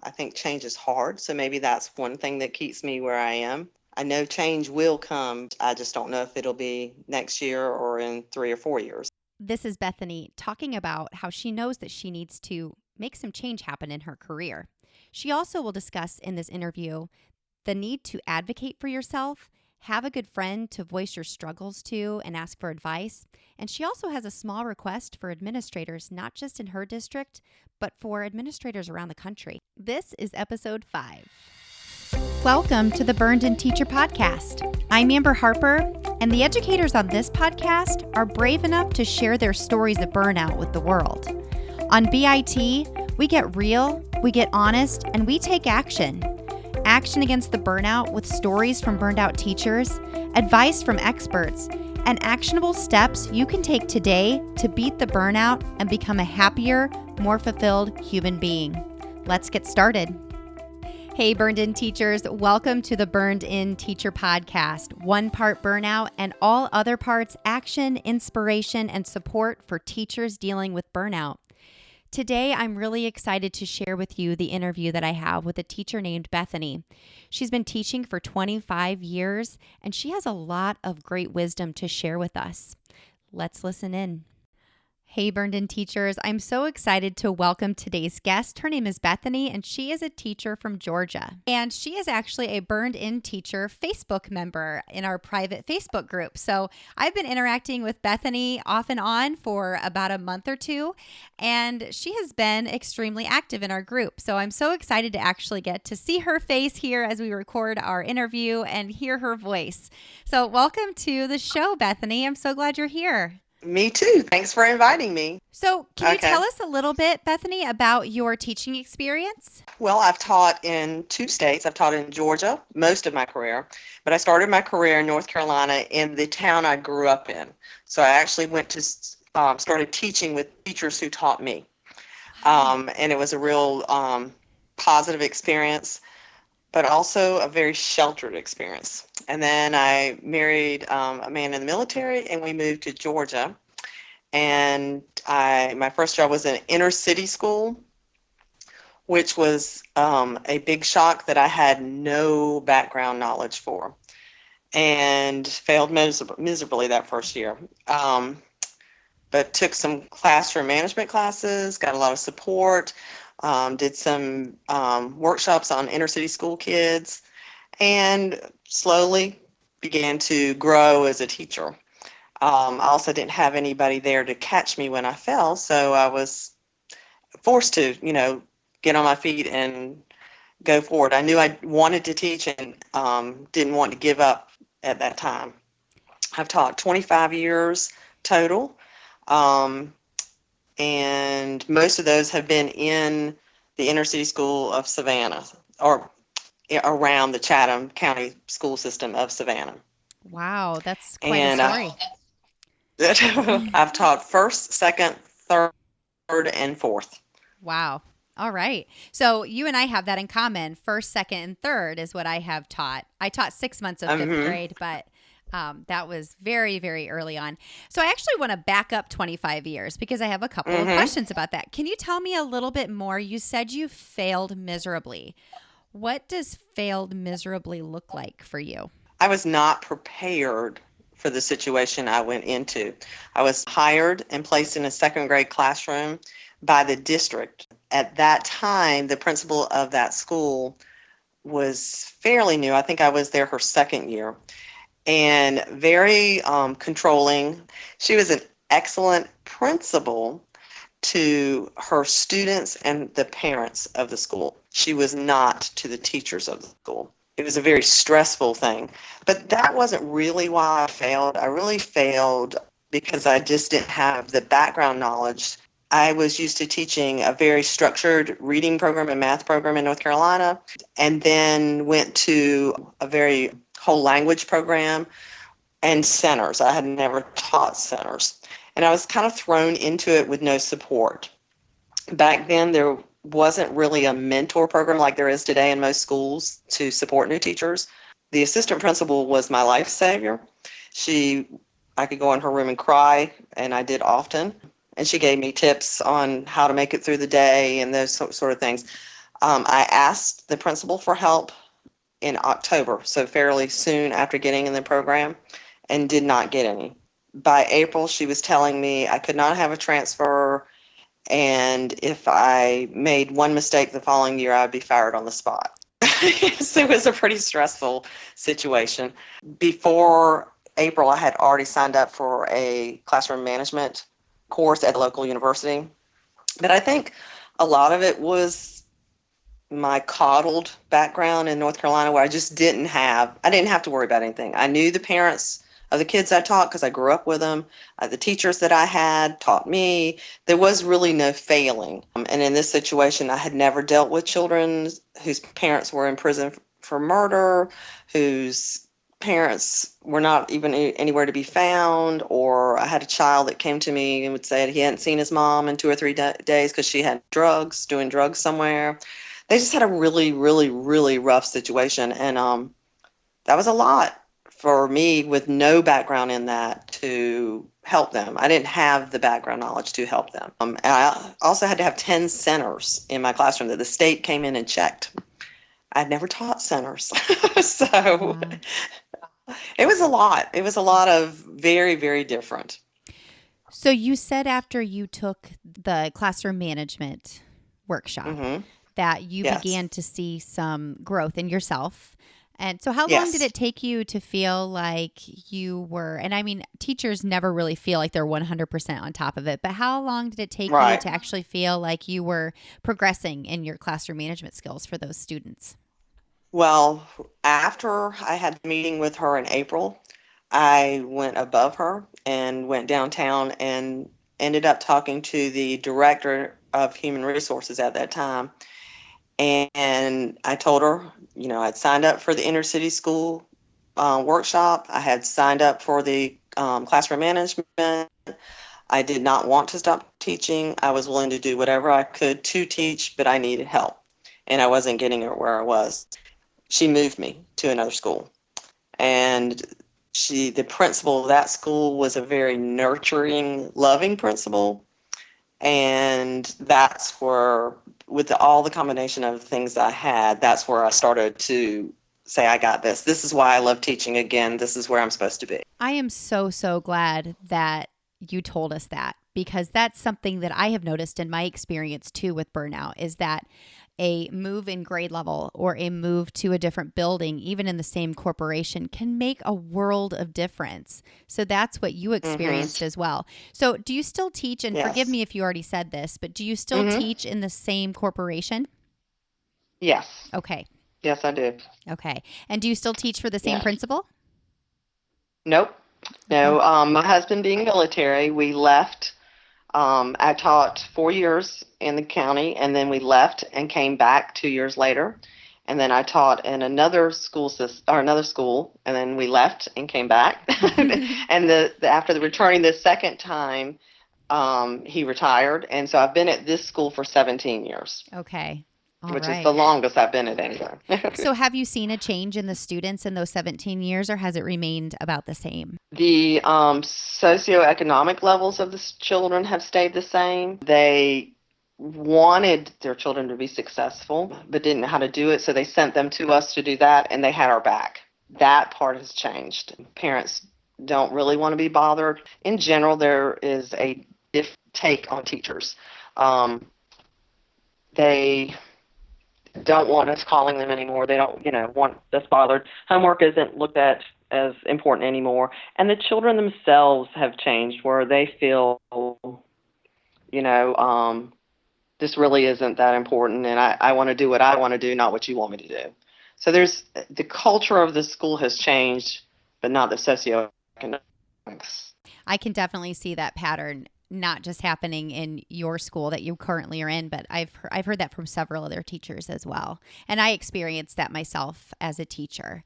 I think change is hard. So maybe that's one thing that keeps me where I am. I know change will come. I just don't know if it'll be next year or in 3 or 4 years. This is Bethany talking about how she knows that she needs to make some change happen in her career. She also will discuss in this interview the need to advocate for yourself, have a good friend to voice your struggles to and ask for advice. And she also has a small request for administrators, not just in her district, but for administrators around the country. This is episode 5. Welcome to the Burned In Teacher Podcast. I'm Amber Harper, and the educators on this podcast are brave enough to share their stories of burnout with the world. On BIT, we get real, we get honest, and we take action. Action against the burnout with stories from burned out teachers, advice from experts, and actionable steps you can take today to beat the burnout and become a happier, more fulfilled human being. Let's get started. Hey, Burned In teachers, welcome to the Burned In Teacher Podcast. One part burnout and all other parts action, inspiration, and support for teachers dealing with burnout. Today, I'm really excited to share with you the interview that I have with a teacher named Bethany. She's been teaching for 25 years, and she has a lot of great wisdom to share with us. Let's listen in. Hey, Burned In teachers, I'm so excited to welcome today's guest. Her name is Bethany, and she is a teacher from Georgia. And she is actually a Burned In teacher Facebook member in our private Facebook group. So I've been interacting with Bethany off and on for about a month or two, and she has been extremely active in our group. So I'm so excited to actually get to see her face here as we record our interview and hear her voice. So welcome to the show, Bethany. I'm so glad you're here. Me too. Thanks for inviting me. So can you tell us a little bit, Bethany, about your teaching experience? Well, I've taught in 2 states. I've taught in Georgia most of my career, but I started my career in North Carolina in the town I grew up in. So I actually went to started teaching with teachers who taught me. And it was a real positive experience, but also a very sheltered experience. And then I married a man in the military, and we moved to Georgia. And my first job was in an inner city school, which was a big shock that I had no background knowledge for, and failed miserably that first year. But took some classroom management classes, got a lot of support, did some workshops on inner city school kids, and slowly began to grow as a teacher. I also didn't have anybody there to catch me when I fell, so I was forced to, get on my feet and go forward. I knew I wanted to teach and didn't want to give up at that time. I've taught 25 years total, and most of those have been in the inner city school of Savannah, or around the Chatham County school system of Savannah. Wow, that's quite a story. I've taught first, second, third, and fourth. Wow. All right. So you and I have that in common. First, second, and third is what I have taught. I taught 6 months of fifth grade, but that was very, very early on. So I actually want to back up 25 years because I have a couple of questions about that. Can you tell me a little bit more? You said you failed miserably. What does failed miserably look like for you? I was not prepared for the situation I went into. I was hired and placed in a second grade classroom by the district. At that time, the principal of that school was fairly new. I think I was there her second year, and very controlling. She was an excellent principal to her students and the parents of the school. She was not to the teachers of the school. It was a very stressful thing. But that wasn't really why I failed. I really failed because I just didn't have the background knowledge. I was used to teaching a very structured reading program and math program in North Carolina, and then went to a very whole language program and centers. I had never taught centers. And I was kind of thrown into it with no support. Back then, there wasn't really a mentor program like there is today in most schools to support new teachers. The assistant principal was my life savior. I could go in her room and cry, and I did often. And she gave me tips on how to make it through the day and those sort of things. I asked the principal for help in October, so fairly soon after getting in the program, and did not get any. By April, she was telling me I could not have a transfer, and if I made one mistake the following year, I'd be fired on the spot. So it was a pretty stressful situation. Before April, I had already signed up for a classroom management course at the local university. But I think a lot of it was my coddled background in North Carolina, where I didn't have to worry about anything. I knew the parents of the kids I taught because I grew up with them. The teachers that I had taught me. There was really no failing. And in this situation, I had never dealt with children whose parents were in prison for murder, whose parents were not even anywhere to be found, or I had a child that came to me and would say he hadn't seen his mom in 2 or 3 days because she had doing drugs somewhere. They just had a really, really, really rough situation, and that was a lot for me with no background in that to help them. I didn't have the background knowledge to help them. And I also had to have 10 centers in my classroom that the state came in and checked. I'd never taught centers. So wow. It was a lot. It was a lot of very, very different. So you said after you took the classroom management workshop that you began to see some growth in yourself. And so how long did it take you to feel like you were, and I mean, teachers never really feel like they're 100% on top of it, but how long did it take you to actually feel like you were progressing in your classroom management skills for those students? Well, after I had the meeting with her in April, I went above her and went downtown and ended up talking to the director of human resources at that time. And I told her, I'd signed up for the inner city school workshop. I had signed up for the classroom management. I did not want to stop teaching. I was willing to do whatever I could to teach, but I needed help. And I wasn't getting it where I was. She moved me to another school. And the principal of that school was a very nurturing, loving principal. And that's where, with all the combination of things I had, that's where I started to say, I got this. This is why I love teaching again. This is where I'm supposed to be. I am so, so glad that you told us that, because that's something that I have noticed in my experience too with burnout, is that a move in grade level or a move to a different building, even in the same corporation, can make a world of difference. So that's what you experienced as well. So do you still teach, and forgive me if you already said this, but do you still teach in the same corporation? Yes. Okay. Yes, I do. Okay. And do you still teach for the same principal? Nope. No. My husband being military, we left. I taught 4 years in the county, and then we left and came back 2 years later. And then I taught in another school, and then we left and came back. And after returning the second time, he retired. And so I've been at this school for 17 years. Okay. Which is the longest I've been at anything. So have you seen a change in the students in those 17 years, or has it remained about the same? The socioeconomic levels of the children have stayed the same. They wanted their children to be successful, but didn't know how to do it, so they sent them to us to do that, and they had our back. That part has changed. Parents don't really want to be bothered. In general, there is a different take on teachers. They don't want us calling them anymore. They don't, want us bothered. Homework isn't looked at as important anymore. And the children themselves have changed, where they feel, this really isn't that important, and I want to do what I want to do, not what you want me to do. So the culture of the school has changed, but not the socioeconomics. I can definitely see that pattern, not just happening in your school that you currently are in, but I've heard that from several other teachers as well. And I experienced that myself as a teacher.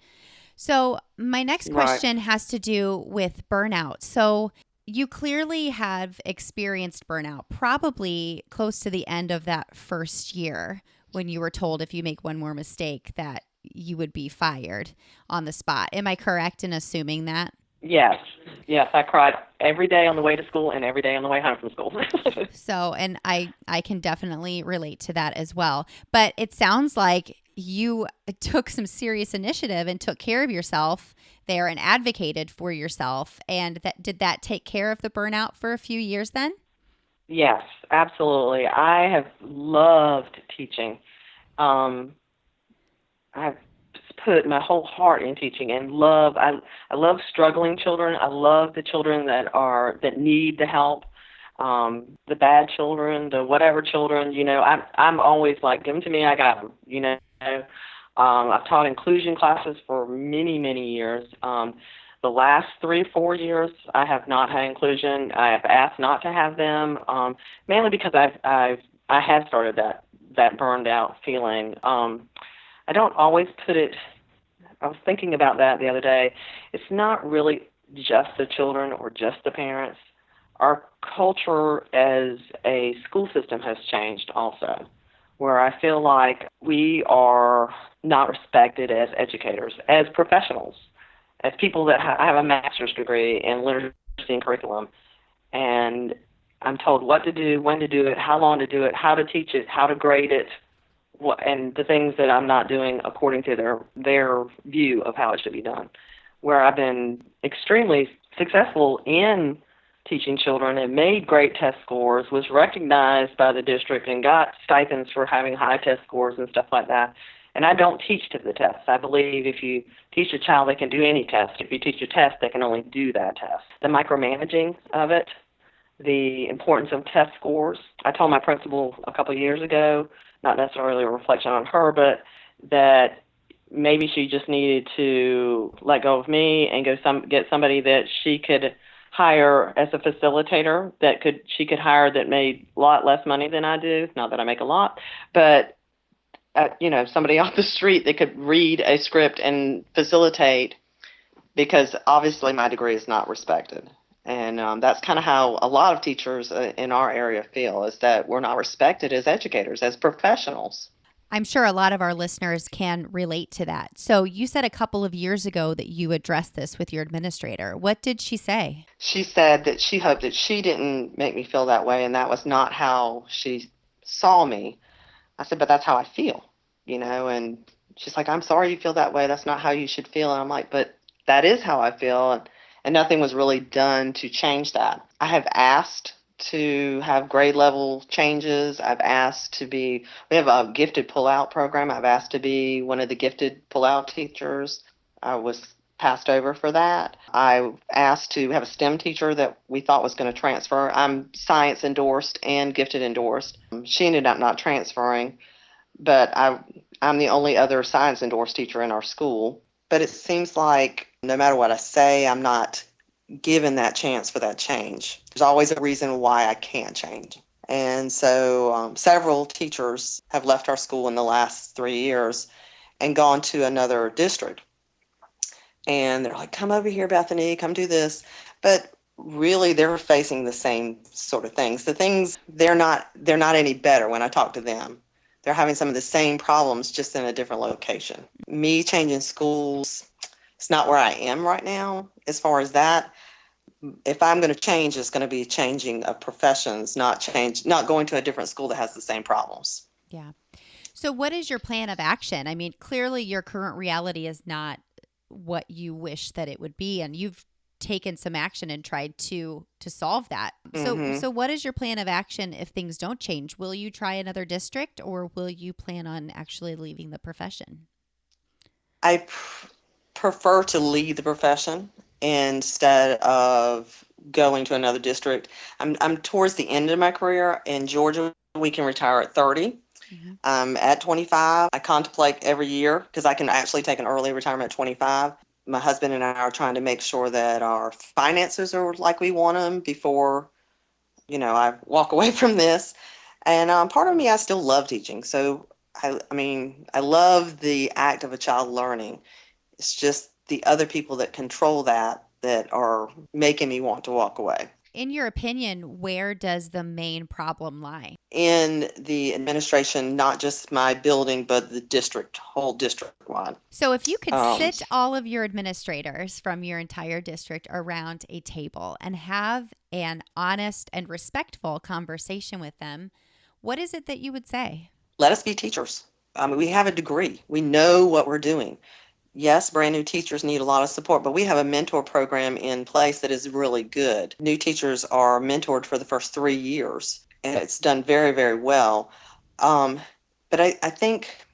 So my next question has to do with burnout. So you clearly have experienced burnout, probably close to the end of that first year, when you were told if you make one more mistake that you would be fired on the spot. Am I correct in assuming that? Yes, I cried every day on the way to school and every day on the way home from school. So, and I can definitely relate to that as well. But it sounds like you took some serious initiative and took care of yourself there and advocated for yourself. And that did that take care of the burnout for a few years then? Yes, absolutely. I have loved teaching. Um, I've put my whole heart in teaching and I love struggling children. I love the children that need the help. The bad children, the whatever children, I'm always like, give them to me, I got them, I've taught inclusion classes for many, many years. The last 3 or 4 years, I have not had inclusion. I have asked not to have them, mainly because I have started that burned out feeling. I don't always put it. I was thinking about that the other day. It's not really just the children or just the parents. Our culture as a school system has changed also, where I feel like we are not respected as educators, as professionals, as people that I have a master's degree in literacy and curriculum, and I'm told what to do, when to do it, how long to do it, how to teach it, how to grade it, and the things that I'm not doing according to their view of how it should be done. Where I've been extremely successful in teaching children and made great test scores, was recognized by the district and got stipends for having high test scores and stuff like that. And I don't teach to the test. I believe if you teach a child, they can do any test. If you teach a test, they can only do that test. The micromanaging of it, the importance of test scores. I told my principal a couple of years ago, not necessarily a reflection on her, but that maybe she just needed to let go of me and get somebody that she could hire as a facilitator she could hire that made a lot less money than I do. Not that I make a lot, but somebody off the street that could read a script and facilitate, because obviously my degree is not respected. And that's kind of how a lot of teachers in our area feel, is that we're not respected as educators, as professionals. I'm sure a lot of our listeners can relate to that. So you said a couple of years ago that you addressed this with your administrator. What did she say? She said that she hoped that she didn't make me feel that way, and that was not how she saw me. I said, but that's how I feel, and she's like, I'm sorry you feel that way. That's not how you should feel. And I'm like, but that is how I feel. And nothing was really done to change that. I have asked to have grade level changes. I've asked we have a gifted pull-out program. I've asked to be one of the gifted pull-out teachers. I was passed over for that. I asked to have a STEM teacher that we thought was going to transfer. I'm science endorsed and gifted endorsed. She ended up not transferring, but I'm the only other science endorsed teacher in our school. But it seems like no matter what I say, I'm not given that chance for that change. There's always a reason why I can't change. And so several teachers have left our school in the last 3 years and gone to another district. And they're like, come over here, Bethany, come do this. But really, they're facing the same sort of things. They're not any better when I talk to them. They're having some of the same problems, just in a different location. Me changing schools, it's not where I am right now as far as that. If I'm going to change, it's going to be changing of professions, not going to a different school that has the same problems. Yeah. So what is your plan of action? I mean, clearly your current reality is not what you wish that it would be, and you've taken some action and tried to solve that. So what is your plan of action if things don't change? Will you try another district, or will you plan on actually leaving the profession? I prefer to leave the profession instead of going to another district. I'm towards the end of my career. In Georgia, we can retire at 30. At 25, I contemplate every year, because I can actually take an early retirement at 25. My husband and I are trying to make sure that our finances are like we want them before, I walk away from this. And part of me, I still love teaching. So, I love the act of a child learning. It's just the other people that control that are making me want to walk away. In your opinion, where does the main problem lie? In the administration, not just my building, but the district, whole district wide. So, if you could Um, sit all of your administrators from your entire district around a table and have an honest and respectful conversation with them, what is it that you would say? Let us be teachers. We have a degree. We know what we're doing. Yes, brand new teachers need a lot of support, but we have a mentor program in place that is really good. New teachers are mentored for the first 3 years, and it's done very, very well. Um, but I think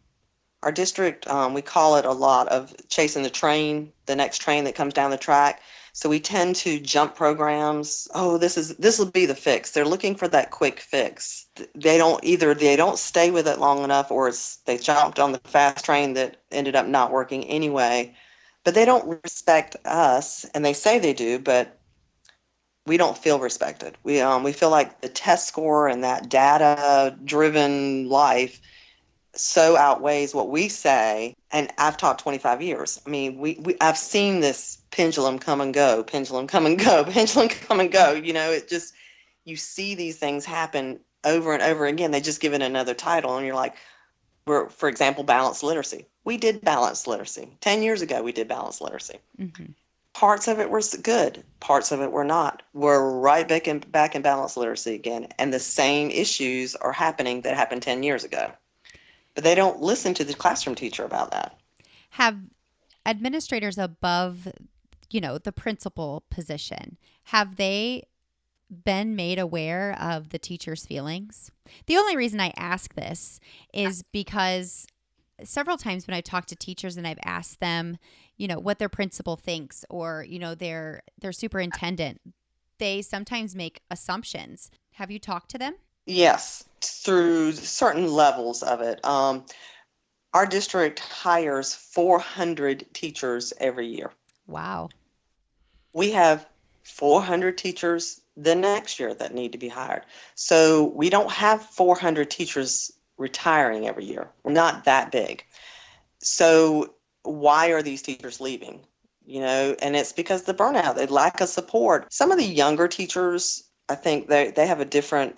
our district, we call it a lot of chasing the train, the next train that comes down the track. So we tend to jump programs. Oh, this will be the fix. They're looking for that quick fix. They don't stay with it long enough, or they jumped on the fast train that ended up not working anyway. But they don't respect us, and they say they do, but we don't feel respected. We feel like the test score and that data driven life so outweighs what we say. And I've taught 25 years. I mean, I've seen this pendulum come and go, pendulum come and go, pendulum come and go. It just, you see these things happen over and over again. They just give it another title, and you're like, for example, balanced literacy. We did balanced literacy. 10 years ago, we did balanced literacy. Mm-hmm. Parts of it were good. Parts of it were not. We're right back in balanced literacy again. And the same issues are happening that happened 10 years ago. But they don't listen to the classroom teacher about that. Have administrators above, the principal position, have they been made aware of the teacher's feelings? The only reason I ask this is because several times when I've talked to teachers and I've asked them, what their principal thinks, or, their superintendent, they sometimes make assumptions. Have you talked to them? Yes, through certain levels of it. Our district hires 400 teachers every year. Wow. We have 400 teachers the next year that need to be hired. So we don't have 400 teachers retiring every year. We're not that big. So why are these teachers leaving? And it's because the burnout, they lack of support. Some of the younger teachers, I think they have a different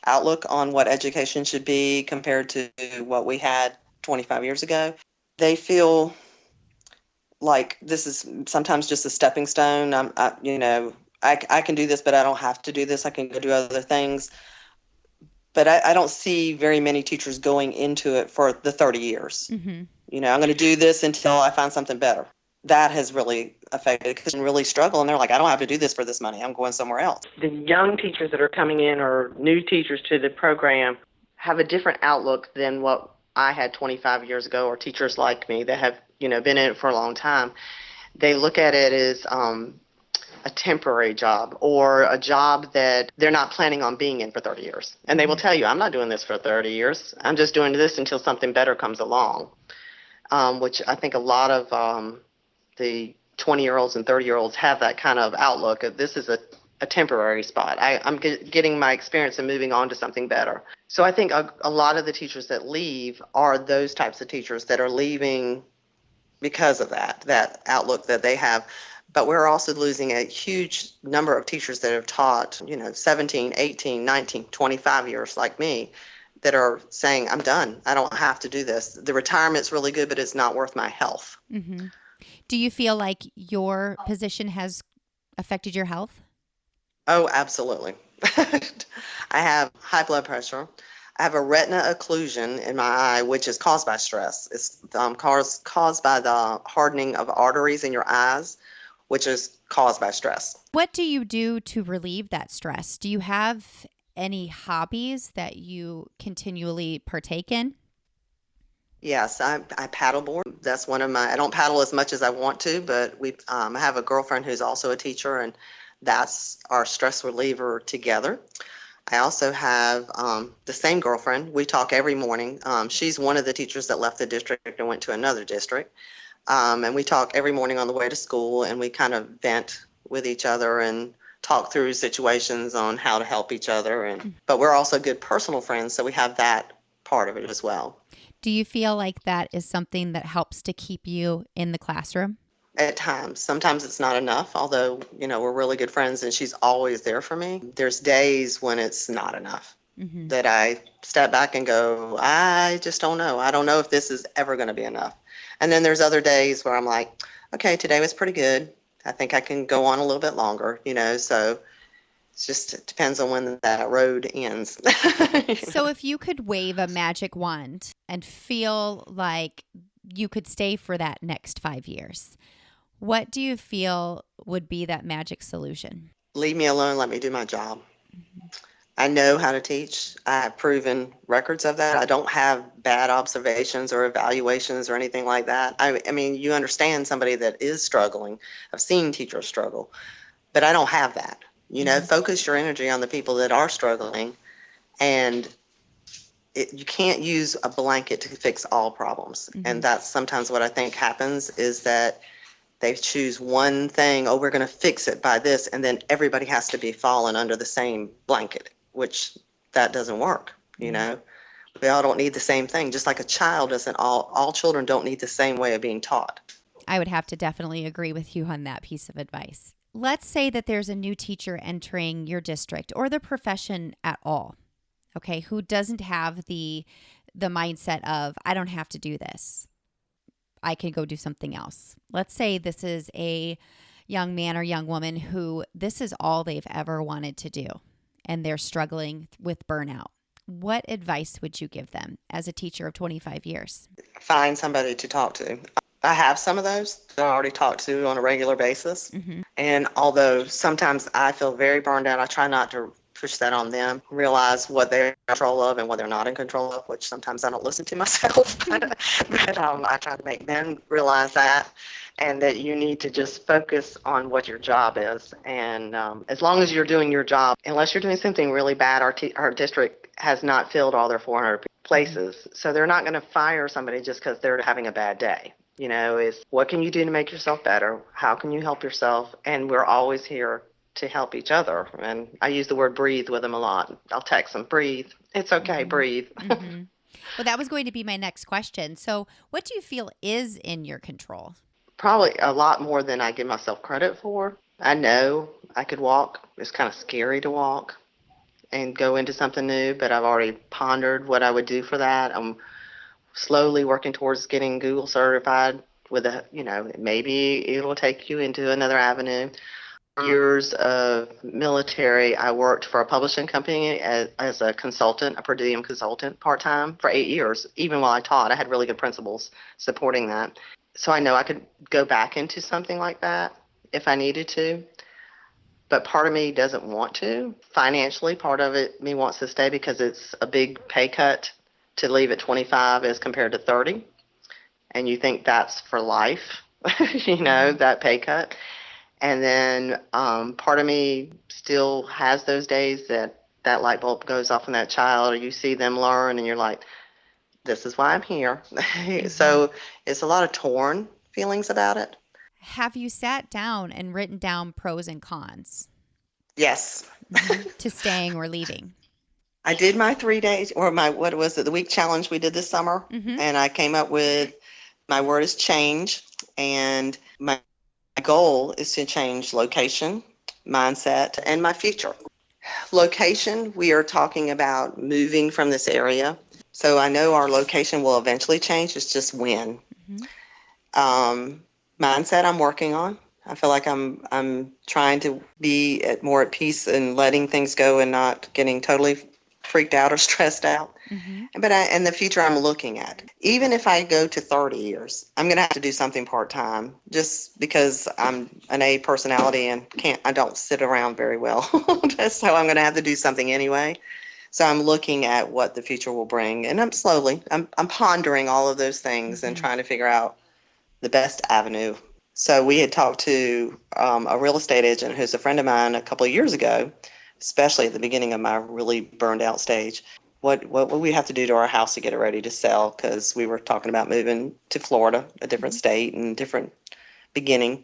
outlook on what education should be compared to what we had 25 years ago. They feel like this is sometimes just a stepping stone. I can do this, but I don't have to do this. I can go do other things. But I don't see very many teachers going into it for the 30 years. Mm-hmm. I'm going to do this until I find something better. That has really affected, because they really struggle, and they're like, I don't have to do this for this money. I'm going somewhere else. The young teachers that are coming in, or new teachers to the program, have a different outlook than what I had 25 years ago, or teachers like me that have been in it for a long time. They look at it as a temporary job, or a job that they're not planning on being in for 30 years. And they will tell you, I'm not doing this for 30 years. I'm just doing this until something better comes along, which I think a lot of the 20-year-olds and 30-year-olds have that kind of outlook of, this is a temporary spot. I'm getting my experience and moving on to something better. So I think a lot of the teachers that leave are those types of teachers that are leaving because of that outlook that they have. But we're also losing a huge number of teachers that have taught, 17, 18, 19, 25 years like me, that are saying, I'm done. I don't have to do this. The retirement's really good, but it's not worth my health. Mm-hmm. Do you feel like your position has affected your health? Oh, absolutely. I have high blood pressure. I have a retina occlusion in my eye, which is caused by stress. It's caused by the hardening of arteries in your eyes, which is caused by stress. What do you do to relieve that stress? Do you have any hobbies that you continually partake in? Yes, I paddleboard. That's one of my, I don't paddle as much as I want to, but I have a girlfriend who's also a teacher, and that's our stress reliever together. I also have the same girlfriend. We talk every morning. She's one of the teachers that left the district and went to another district. And we talk every morning on the way to school, and we kind of vent with each other and talk through situations on how to help each other. But we're also good personal friends, so we have that part of it as well. Do you feel like that is something that helps to keep you in the classroom? at times. Sometimes it's not enough, although, we're really good friends and she's always there for me. There's days when it's not enough Mm-hmm. that I step back and go, I just don't know. I don't know if this is ever going to be enough. And then there's other days where I'm like, okay, today was pretty good. I think I can go on a little bit longer, so it depends on when that road ends. So if you could wave a magic wand and feel like you could stay for that next 5 years, what do you feel would be that magic solution? Leave me alone, let me do my job. I know how to teach. I have proven records of that. I don't have bad observations or evaluations or anything like that. I mean, you understand somebody that is struggling. I've seen teachers struggle, but I don't have that. Focus your energy on the people that are struggling, and you can't use a blanket to fix all problems. Mm-hmm. And that's sometimes what I think happens is that they choose one thing, we're going to fix it by this, and then everybody has to be fallen under the same blanket, which that doesn't work, We all don't need the same thing. Just like a child doesn't, all children don't need the same way of being taught. I would have to definitely agree with you on that piece of advice. Let's say that there's a new teacher entering your district or the profession at all, okay, who doesn't have the mindset of, I don't have to do this. I can go do something else. Let's say this is a young man or young woman who this is all they've ever wanted to do, and they're struggling with burnout. What advice would you give them as a teacher of 25 years? Find somebody to talk to. I have some of those that I already talk to on a regular basis. Mm-hmm. And although sometimes I feel very burned out, I try not to push that on them, realize what they're in control of and what they're not in control of, which sometimes I don't listen to myself. but I try to make them realize that, and that you need to just focus on what your job is. And as long as you're doing your job, unless you're doing something really bad, our district has not filled all their 400 places. So they're not going to fire somebody just because they're having a bad day. Is what can you do to make yourself better? How can you help yourself? And we're always here to help each other. And I use the word breathe with them a lot. I'll text them, breathe. It's okay, Mm-hmm. breathe. Mm-hmm. Well, that was going to be my next question. So what do you feel is in your control? Probably a lot more than I give myself credit for. I know I could walk. It's kind of scary to walk and go into something new, but I've already pondered what I would do for that. I'm slowly working towards getting Google certified with maybe it'll take you into another avenue. Years of military, I worked for a publishing company as a consultant, a per diem consultant, part-time for 8 years. Even while I taught, I had really good principals supporting that. So I know I could go back into something like that if I needed to. But part of me doesn't want to. Financially, part of me wants to stay because it's a big pay cut to leave at 25 as compared to 30. And you think that's for life, that pay cut. And then part of me still has those days that light bulb goes off in that child, or you see them learn and you're like, this is why I'm here. Mm-hmm. So it's a lot of torn feelings about it. Have you sat down and written down pros and cons? Yes. To staying or leaving? I did my 3 days, or the week challenge we did this summer. Mm-hmm. And I came up with, my word is change. And my goal is to change location, mindset, and my future. Location, we are talking about moving from this area. So I know our location will eventually change. It's just when. Mm-hmm. Mindset, I'm working on. I feel like I'm trying to be more at peace and letting things go and not getting totally freaked out or stressed out. Mm-hmm. But in the future, I'm looking at, even if I go to 30 years, I'm going to have to do something part-time just because I'm an A personality and I don't sit around very well. So I'm going to have to do something anyway. So I'm looking at what the future will bring, and I'm pondering all of those things. Mm-hmm. And trying to figure out the best avenue. So we had talked to a real estate agent who's a friend of mine a couple of years ago, especially at the beginning of my really burned out stage. What would we have to do to our house to get it ready to sell? Because we were talking about moving to Florida, a different state and different beginning.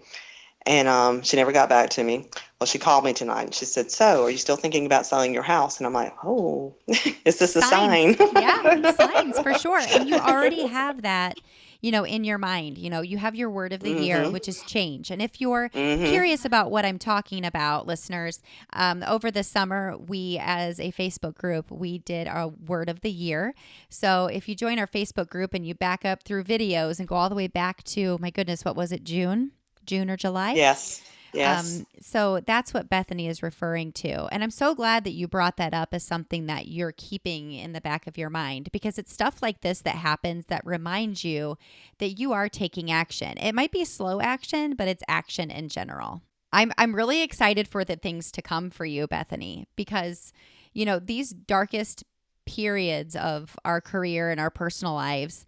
And she never got back to me. Well, she called me tonight and she said, so are you still thinking about selling your house? And I'm like, oh, is this a sign? Yeah, signs for sure. And you already have that. in your mind, you have your word of the year, Mm-hmm. which is change. And if you're Mm-hmm. curious about what I'm talking about, listeners, over the summer, we, as a Facebook group, we did our word of the year. So if you join our Facebook group and you back up through videos and go all the way back to, my goodness, what was it, June or July? Yes. Yes. So that's what Bethany is referring to. And I'm so glad that you brought that up as something that you're keeping in the back of your mind, because it's stuff like this that happens that reminds you that you are taking action. It might be slow action, but it's action in general. I'm really excited for the things to come for you, Bethany, because, these darkest periods of our career and our personal lives,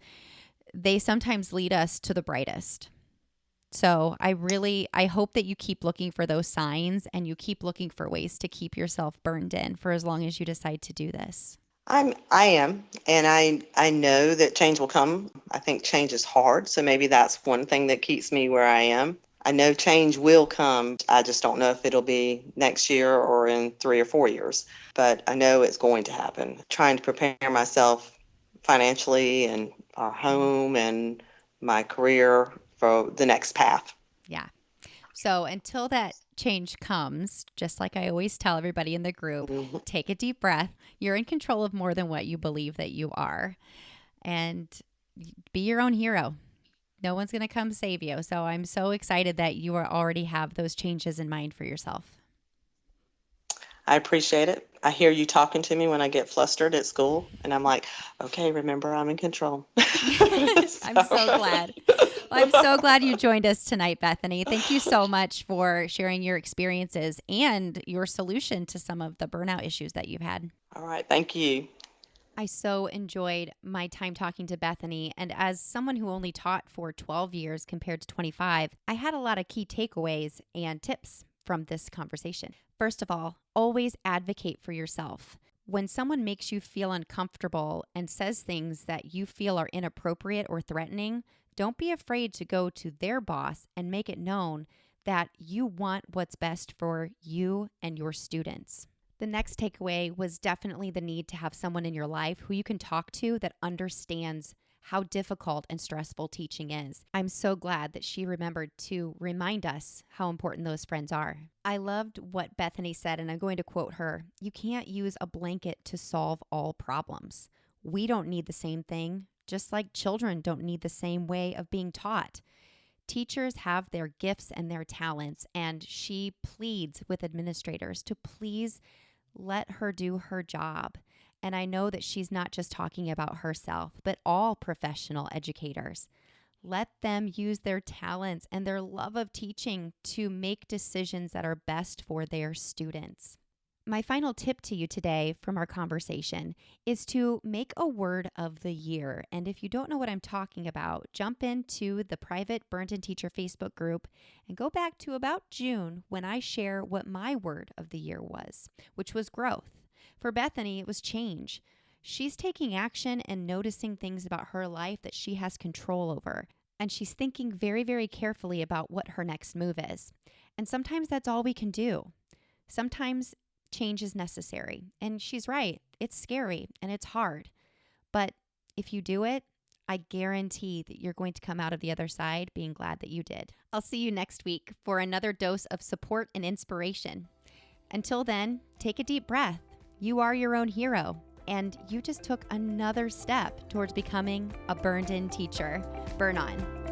they sometimes lead us to the brightest. So I hope that you keep looking for those signs and you keep looking for ways to keep yourself burned in for as long as you decide to do this. I am, and I know that change will come. I think change is hard, so maybe that's one thing that keeps me where I am. I know change will come. I just don't know if it'll be next year or in 3 or 4 years, but I know it's going to happen. Trying to prepare myself financially and our home and my career for the next path. Yeah. So until that change comes, just like I always tell everybody in the group, Mhm. take a deep breath. You're in control of more than what you believe that you are. And be your own hero. No one's going to come save you. So I'm so excited that you already have those changes in mind for yourself. I appreciate it. I hear you talking to me when I get flustered at school, and I'm like, okay, remember, I'm in control. I'm so glad. Well, I'm so glad you joined us tonight, Bethany. Thank you so much for sharing your experiences and your solution to some of the burnout issues that you've had. All right, thank you. I so enjoyed my time talking to Bethany. And as someone who only taught for 12 years compared to 25, I had a lot of key takeaways and tips from this conversation. First of all, always advocate for yourself. When someone makes you feel uncomfortable and says things that you feel are inappropriate or threatening, don't be afraid to go to their boss and make it known that you want what's best for you and your students. The next takeaway was definitely the need to have someone in your life who you can talk to that understands how difficult and stressful teaching is. I'm so glad that she remembered to remind us how important those friends are. I loved what Bethany said, and I'm going to quote her. You can't use a blanket to solve all problems. We don't need the same thing, just like children don't need the same way of being taught. Teachers have their gifts and their talents, and she pleads with administrators to please let her do her job. And I know that she's not just talking about herself, but all professional educators. Let them use their talents and their love of teaching to make decisions that are best for their students. My final tip to you today from our conversation is to make a word of the year. And if you don't know what I'm talking about, jump into the private Burned In Teacher Facebook group and go back to about June when I share what my word of the year was, which was growth. For Bethany, it was change. She's taking action and noticing things about her life that she has control over. And she's thinking very, very carefully about what her next move is. And sometimes that's all we can do. Sometimes change is necessary. And she's right. It's scary and it's hard. But if you do it, I guarantee that you're going to come out of the other side being glad that you did. I'll see you next week for another dose of support and inspiration. Until then, take a deep breath. You are your own hero, and you just took another step towards becoming a burned-in teacher. Burn on.